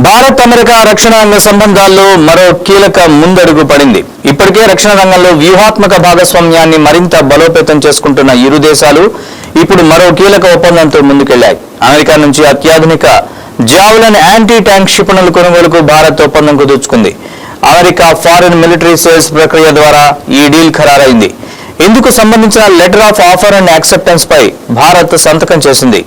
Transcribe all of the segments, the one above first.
Bharat America రక్షణ రంగ సంబంధాల్లో మరో కీలక ముందడుగు పడింది. ఇప్పటికే రక్షణ రంగంలో వ్యూహాత్మక భాగస్వామ్యాన్ని మరింత బలోపేతం చేసుకుంటున్న ఇరు దేశాలు ఇప్పుడు మరో కీలక ఒప్పందంతో ముందుకెళ్లాయి. అమెరికా నుంచి అత్యాధునిక జావెలిన్ యాంటీ ట్యాంక్ క్షిపణుల కొనుగోలుకు భారత్ ఒప్పందం కుదుర్చుకుంది. అమెరికా ఫారెన్ మిలిటరీ సేల్స్ ప్రక్రియ ద్వారా ఈ డీల్ ఖరారైంది. ఇందుకు సంబంధించిన letter of offer and acceptance పై భారత్ సంతకం చేసింది.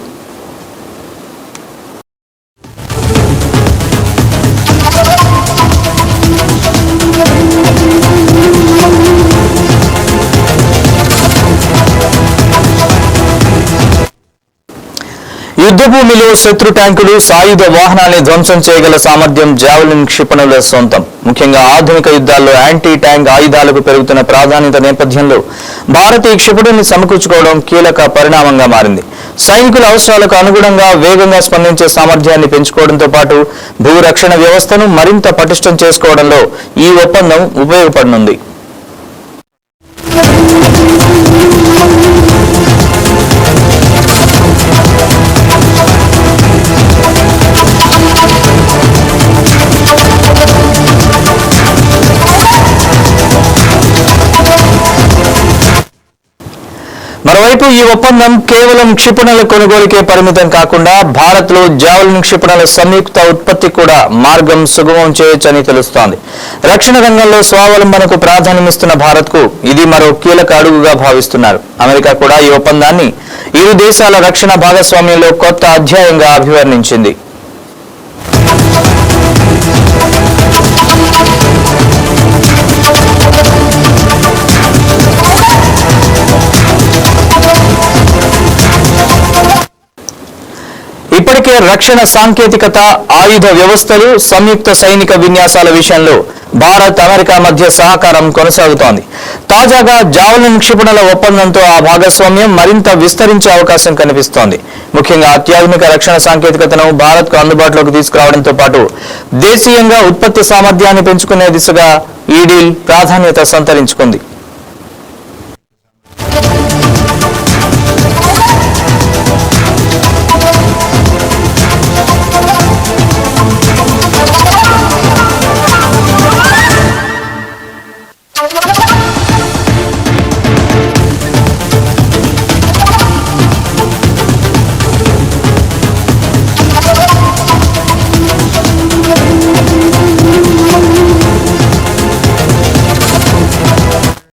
యుద్ధ భూమిలో శత్రు ట్యాంకులు, సాయుధ వాహనాల్ని ధ్వంసం చేయగల సామర్థ్యం జావెలిన్ క్షిపణుల సొంతం. ముఖ్యంగా ఆధునిక యుద్ధాల్లో యాంటీ ట్యాంక్ ఆయుధాలకు పెరుగుతున్న ప్రాధాన్యత నేపథ్యంలో భారత్ ఈ క్షిపణుల్ని సమకూర్చుకోవడం కీలక పరిణామంగా మారింది. సైనికుల అవసరాలకు అనుగుణంగా వేగంగా స్పందించే సామర్థ్యాన్ని పెంచుకోవడంతో పాటు భూరక్షణ వ్యవస్థను మరింత పటిష్టం చేసుకోవడంలో ఈ ఒప్పందం ఉపయోగపడనుంది. మరోవైపు ఈ ఒప్పందం కేవలం క్షిపణుల కొనుగోలుకే పరిమితం కాకుండా భారత్లో జావెలిన్ క్షిపణుల సంయుక్త ఉత్పత్తి కూడా మార్గం సుగమం చేయొచ్చని తెలుస్తోంది. రక్షణ రంగంలో స్వావలంబనకు ప్రాధాన్యమిస్తున్న భారత్కు ఇది మరో కీలక అడుగుగా భావిస్తున్నారు. అమెరికా కూడా ఈ ఒప్పందాన్ని ఇరు దేశాల రక్షణ భాగస్వామ్యంలో కొత్త అధ్యాయంగా అభివర్ణించింది. ఇప్పటికే రక్షణ సాంకేతికత, ఆయుధ వ్యవస్థలు, సంయుక్త సైనిక విన్యాసాల విషయంలో భారత్, అమెరికా మధ్య సహకారం కొనసాగుతోంది. తాజాగా జావెలిన్ క్షిపణుల ఒప్పందంతో ఆ భాగస్వామ్యం మరింత విస్తరించే అవకాశం కనిపిస్తోంది. ముఖ్యంగా అత్యాధునిక రక్షణ సాంకేతికతను భారత్కు అందుబాటులోకి తీసుకురావడంతో పాటు దేశీయంగా ఉత్పత్తి సామర్థ్యాన్ని పెంచుకునే దిశగా ఈ డీల్ ప్రాధాన్యత సంతరించుకుంది.